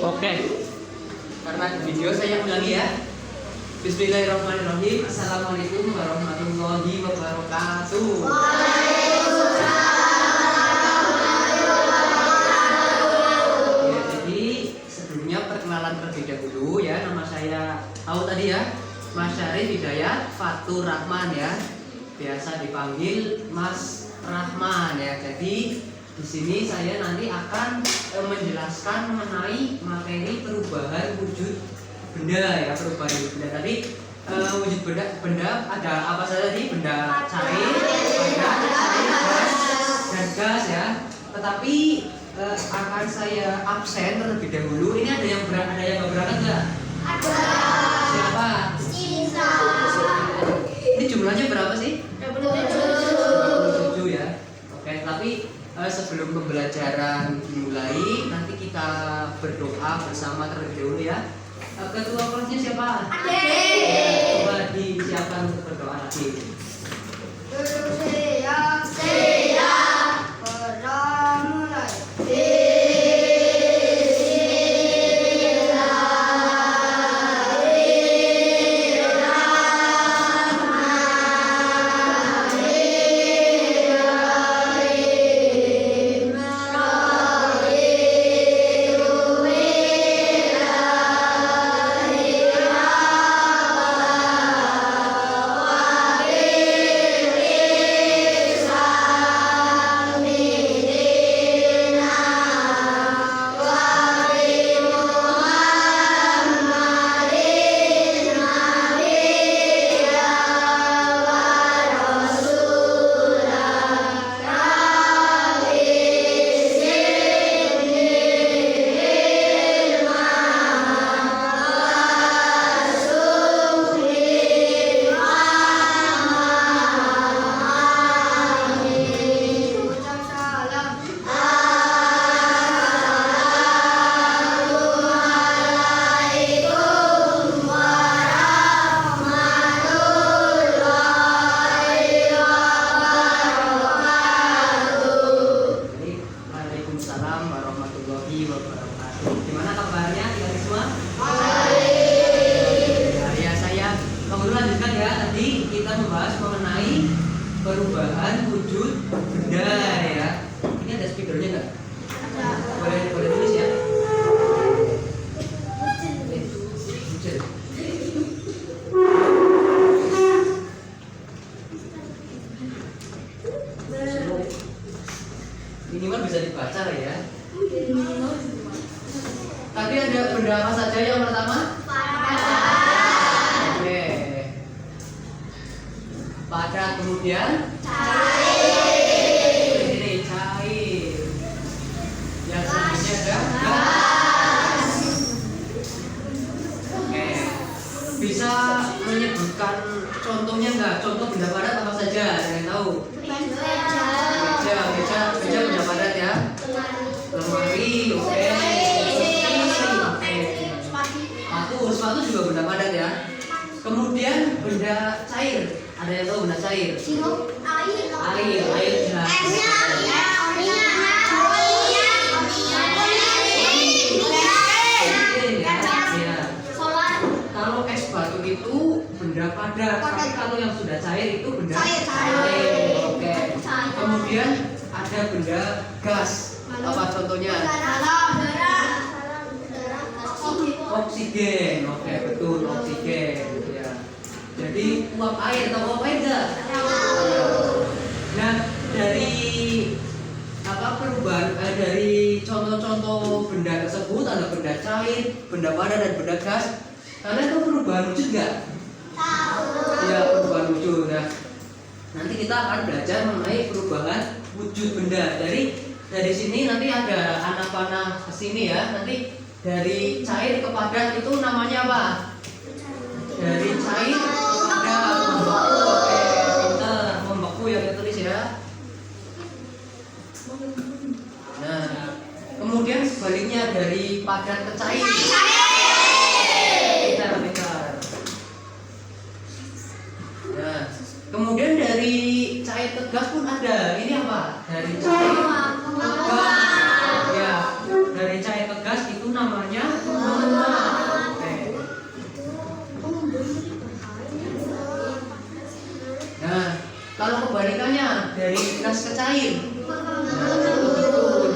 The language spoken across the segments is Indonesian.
Oke. Karena video saya ulangi ya. Bismillahirrahmanirrahim. Assalamualaikum warahmatullahi wabarakatuh. Ya, jadi sebelumnya perkenalan terlebih dahulu ya. Nama saya tahu tadi ya, Mas Syarif Hidayat Fatur Rahman ya. Biasa dipanggil Mas Rahman ya. Jadi di sini saya nanti akan menjelaskan mengenai materi perubahan wujud benda ya, perubahan wujud benda. Tadi wujud benda ada apa saja tadi? Benda cair, padat, gas, dan gas ya. Tetapi akan saya absen terlebih dahulu. Ini ada yang nggak berangkat nggak? Ada. Siapa? Sinta. Ini jumlahnya berapa sih? 27 ya. Oke, tapi sebelum pembelajaran dimulai, nanti kita berdoa bersama terlebih dahulu ya. Ketua kelasnya siapa? Ade. Coba disiapkan untuk berdoa lagi. Siap. Berdoa mulai. Waalaikumsalam warahmatullahi wabarakatuh. Gimana kabarnya kita semua? Ya, saya kembali lanjutkan ya. Tadi kita membahas mengenai perubahan wujud benda ya. Ini ada speakernya nggak? Boleh tulis ya. Wujud. Minimal bisa dibaca lah ya. Tadi ada benda apa saja yang pertama? Oke. Padat, kemudian ini cair. Yang selanjutnya ada gas. Oke. Bisa menyebutkan contohnya nggak? Contoh benda padat apa saja? Ada yang tahu? Meja benda padat ya. Lemari, oke. Sepatu juga benda padat ya. Kemudian benda cair. Ada yang tahu benda cair? Air jelas. Kalau es batu itu benda padat, tapi kalau yang sudah cair itu benda cair. Oke. Kemudian ada benda gas. Apa contohnya? Oksigen. Oke, betul, oksigen ya. Jadi uap air, tahu uap air enggak? Nah, dari perubahan dari contoh-contoh benda tersebut ada benda cair, benda padat dan benda gas. Kalian tahu perubahan wujud enggak? Ya, perubahan wujud. Nah, nanti kita akan belajar mengenai perubahan wujud benda. Dari sini nanti ada anak panah ke sini ya. Nanti dari cair ke padat itu namanya apa? Dari cair ke padat membeku. Oke, pintar, membeku ya, kita tulis ya. Nah, kemudian sebaliknya dari padat ke cair. Pintar. Nah, kemudian dari cair ke gas pun ada. Ini apa? Dari cair ke gas. Ya, dari cair ke gas itu namanya dari gas ke cair? Mengembun.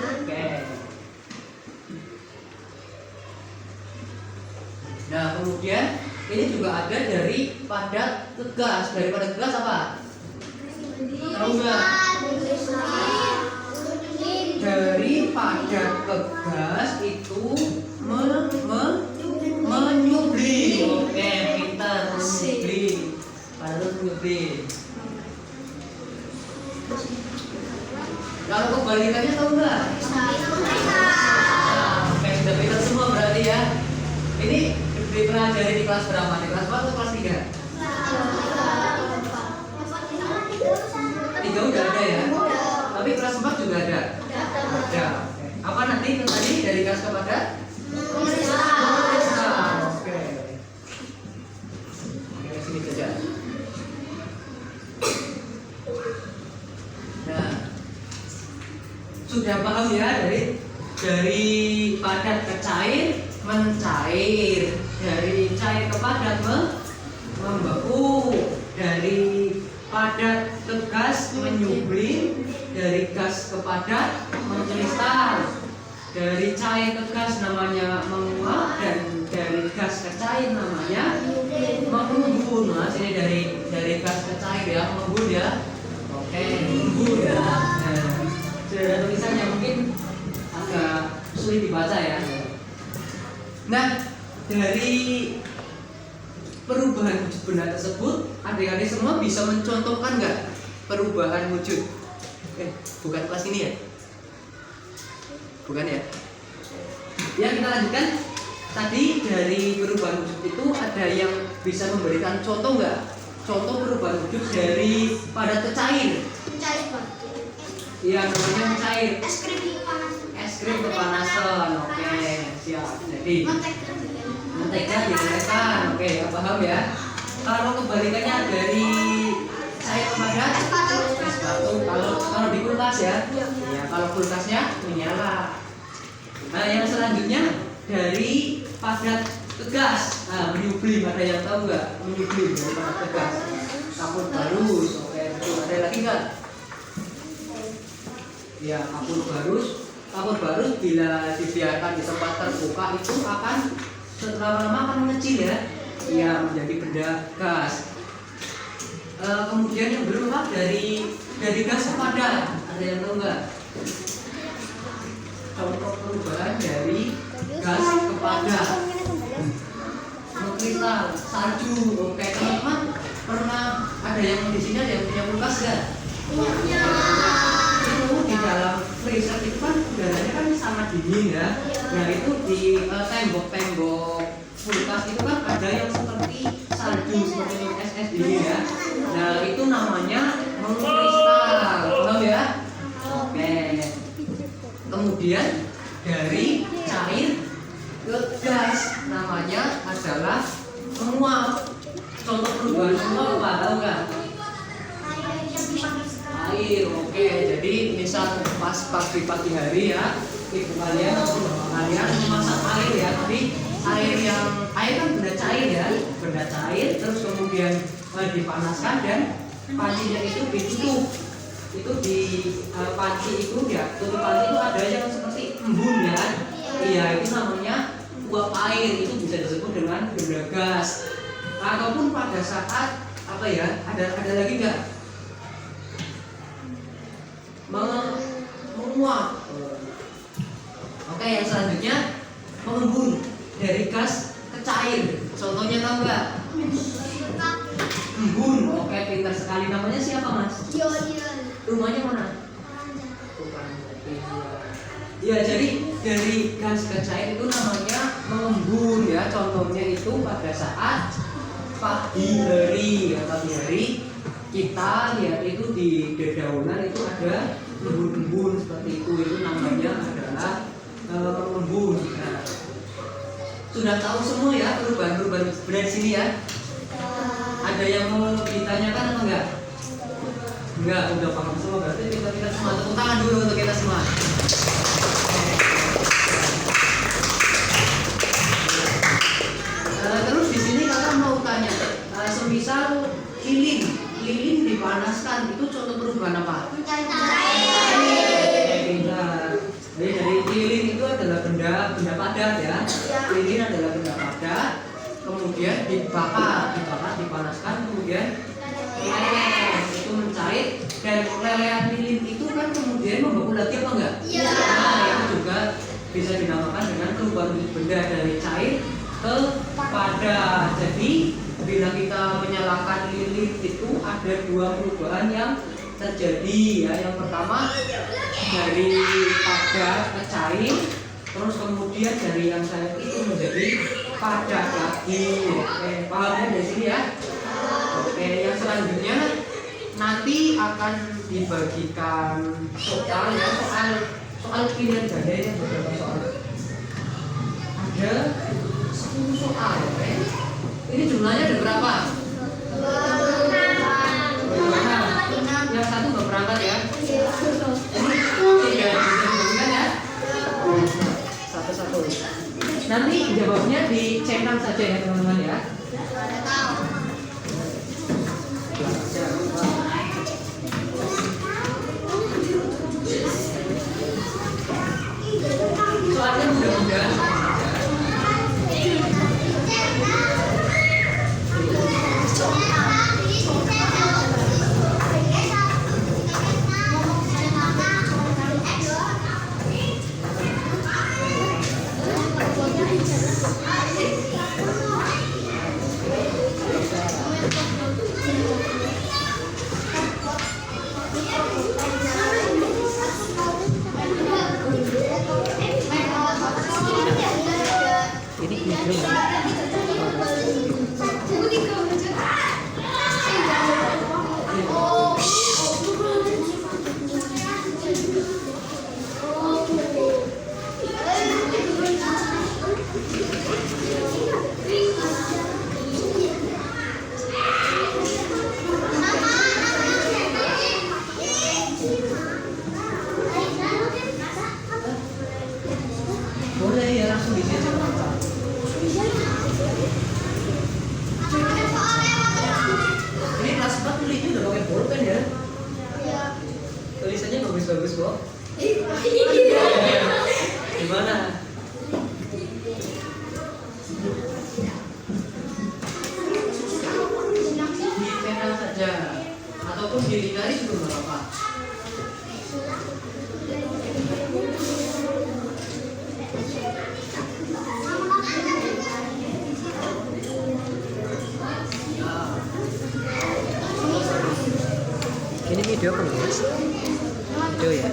Oke. Nah, kemudian ini juga ada dari padat ke gas. Dari padat ke gas apa? Tahu nggak? Dari padat ke gas itu menyublim. Oke, pintar, menyublim. Harus menyublim. Kalau kebalikannya tahu nggak? Oke, sudah pintar semua berarti ya. Ini dipelajari di kelas berapa? Di kelas 4 atau kelas 3? 3 udah ada ya? Tapi kelas 4 juga ada? Ada. Apa nanti tadi dari gas ke padat? Oke. Oke, sini saja. Nah, sudah paham ya dari padat ke cair mencair, dari cair ke padat membeku, dari padat ke gas menyublim, dari gas ke padat mengkristal, dari cair ke gas namanya menguap, dan dari gas ke cair namanya mengembun. Mas, ini dari gas ke cair ya, mengembun ya. Oke, mengembun ya. Nah, sudah ada tulisannya, mungkin agak sulit dibaca ya. Nah, dari perubahan wujud benda tersebut, adik-adik semua bisa mencontohkan nggak perubahan wujud? Bukan kelas ini ya? Bukan ya? Ya, kita lanjutkan. Tadi dari perubahan wujud itu ada yang bisa memberikan contoh nggak? Contoh perubahan wujud dari padat ke cair. Iya, namanya mencair. Es krim kepanasan. Oke, siap. Jadi mentega digorengkan. Oke, ya, paham ya. Kalau kebalikannya dari cair ke padat, es batu. Kalau di kulkas ya. Ya, kalau kulkasnya menyala. Nah, yang selanjutnya dari padat ke gas. Nah, menyublim, ada yang tahu nggak? Menyublim dari padat ke gas. Kapur barus. Oke, betul. Ada lagi nggak? Ya, kapur barus bila dibiarkan di tempat terbuka itu akan lama-lama akan mengecil ya. Ya, menjadi benda gas. Kemudian yang belum dari gas ke padat, ada yang tahu nggak? Contoh perubahan dari gas ke padat. Mengkristal, salju. Oke, teman-teman pernah ada yang di sini ada yang punya kulkas nggak? Itu di dalam freezer itu kan udaranya kan sangat dingin ya. Nah, itu di tembok-tembok kulkas itu kan ada yang seperti salju, seperti es dingin ya. Nah, itu namanya mengkristal. Paham ya? Oke. Kemudian dari cair ke gas namanya adalah menguap. Contoh perubahan menguap apa? Tahu nggak? Air. Oke, jadi misal pas pagi hari ya, ibu kalian atau bapak kalian memasak air ya, tapi air kan benda cair ya, benda cair, terus kemudian dipanaskan dan pancinya itu ditutup. Itu di panci itu ya, tutup panci itu ada yang seperti embun ya. Iya, itu namanya uap air, itu bisa disebut dengan benda gas. Ataupun pada saat apa ya? Ada lagi nggak? Menguap. Oke, yang selanjutnya mengembun dari gas ke cair. Contohnya tahu nggak? Embun. Oke, pintar sekali. Namanya siapa, Mas? Rumahnya mana? Ya, jadi dari gas ke cair itu namanya mengembun ya. Contohnya itu pada saat pagi hari kita lihat itu di dedaunan itu ada embun-embun seperti itu namanya adalah mengembun. Nah, sudah tahu semua ya perubahan-perubahan berat sini ya. Ada yang mau ditanyakan atau enggak? Enggak, udah paham semua. Berarti kita semua tepuk tangan dulu untuk kita semua. Terus di sini kakak mau tanya, semisal lilin dipanaskan itu benda padat ya. Lilin adalah benda padat, kemudian dibakar, dipanaskan, kemudian meleleh, itu mencair, dan lelehan lilin itu kan kemudian membeku lagi apa enggak? Iya. Nah, itu juga bisa dinamakan dengan perubahan benda dari cair ke padat. Jadi bila kita menyalakan lilin itu ada dua perubahan yang terjadi ya. Yang pertama dari padat ke cair, terus kemudian dari yang cair itu menjadi padat lagi. Oke, paham ya dari sini ya? Oke, yang selanjutnya nanti akan dibagikan soal ya, soal pilihan ganda ini beberapa soal. Ada 10 soal, oke? Ini jumlahnya ada berapa? 6. Yang satu nggak berangkat ya? Ini tidak bisa dibagikan ya? Satu-satu. Nanti jawabnya dicentang saja ya teman-teman ya. Soalnya mudah-mudahan ini boleh ya langsung di sini. Ini kelas 4 tulisnya udah pakai pulpen ya? Tulisannya bagus-bagus kok. Gimana? Dicentang saja ataupun dilingkari juga nggak apa-apa. Ini video apa guys? Video ya.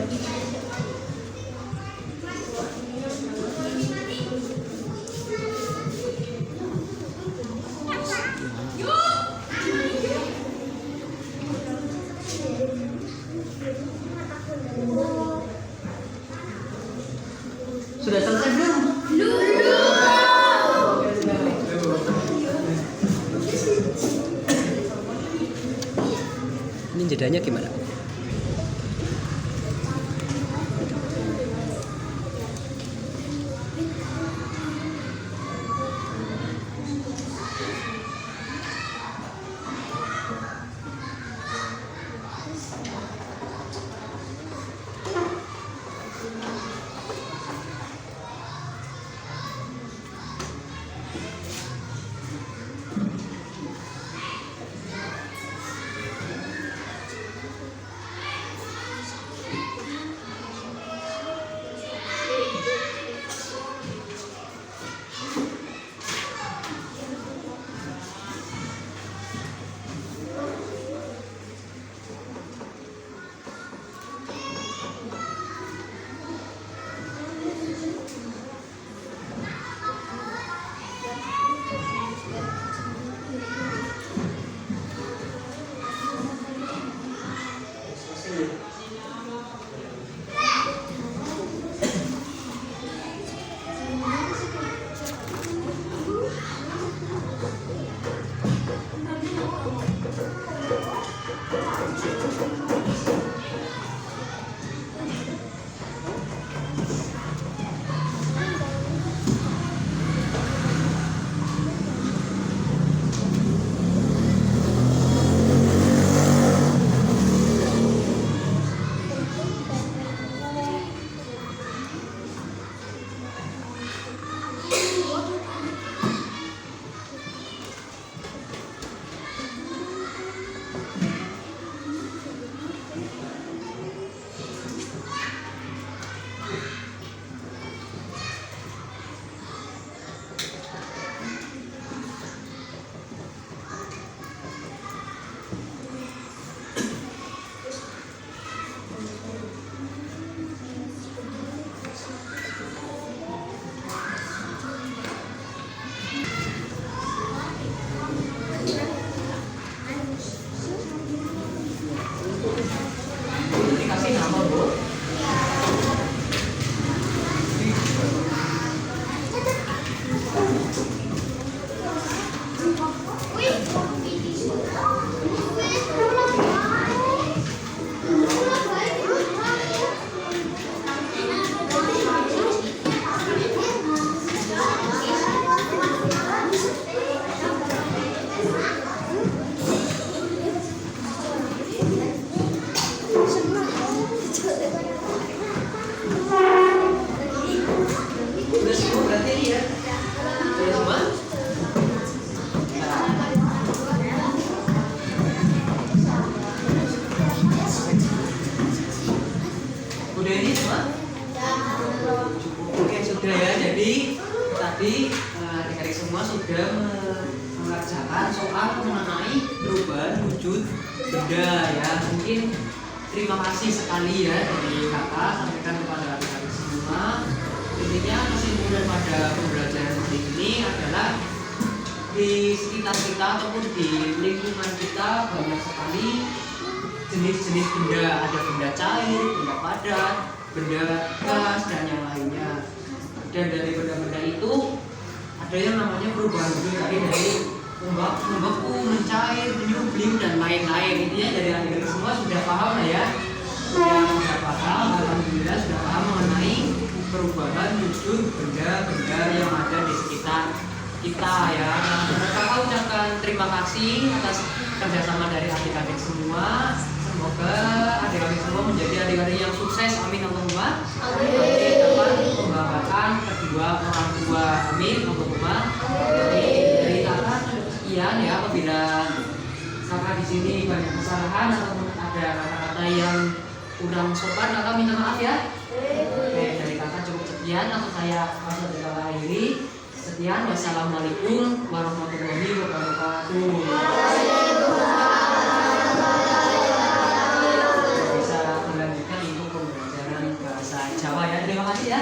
Sudah selesai belum? Ini jedanya gimana? Sudah ya, jadi tadi adik-adik semua sudah mengerjakan soal mengenai perubahan wujud benda ya. Mungkin terima kasih sekali ya dari kakak sampaikan kepada adik-adik semua. Intinya kesimpulan pada pembelajaran hari ini adalah di sekitar kita ataupun di lingkungan kita banyak sekali jenis-jenis benda. Ada benda cair, benda padat, benda gas, dan yang lainnya. Dan dari benda-benda itu ada yang namanya perubahan wujud tadi, dari membeku, mencair, menyublim, dan lain-lain. Intinya dari adik-adik semua sudah paham lah ya. Yang sudah paham, alhamdulillah sudah paham mengenai perubahan wujud benda-benda yang ada di sekitar kita ya. Kakak ucapkan terima kasih atas kerjasama dari adik-adik semua. Semoga adik-adik semua menjadi adik-adik yang sukses. Amin Allahumma. Amin. Dapat membanggakan kedua orang tua. Amin Allahumma. Dari kakak sekian ya. Apabila kakak di sini banyak kesalahan ataupun ada kata-kata yang kurang sopan, kakak minta maaf ya. Oke, dari kakak cukup sekian. Atau saya pasal dari kakak akhiri. Sekian, wassalamualaikum warahmatullahi wabarakatuh. Bisa melanjutkan untuk pembelajaran bahasa Jawa ya. Terima kasih ya.